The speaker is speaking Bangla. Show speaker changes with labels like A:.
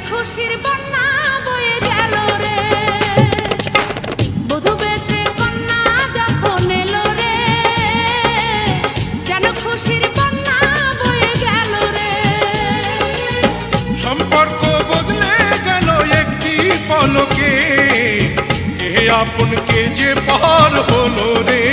A: খুশির বন্যা বয়ে গেল রে, বধূ বেশে কন্যা যখন এলো রে, যেন খুশির বন্যা বয়ে গেল রে।
B: সম্পর্ক বদলে গেল একটি পলকে, কে আপন কে যে পর হলো রে।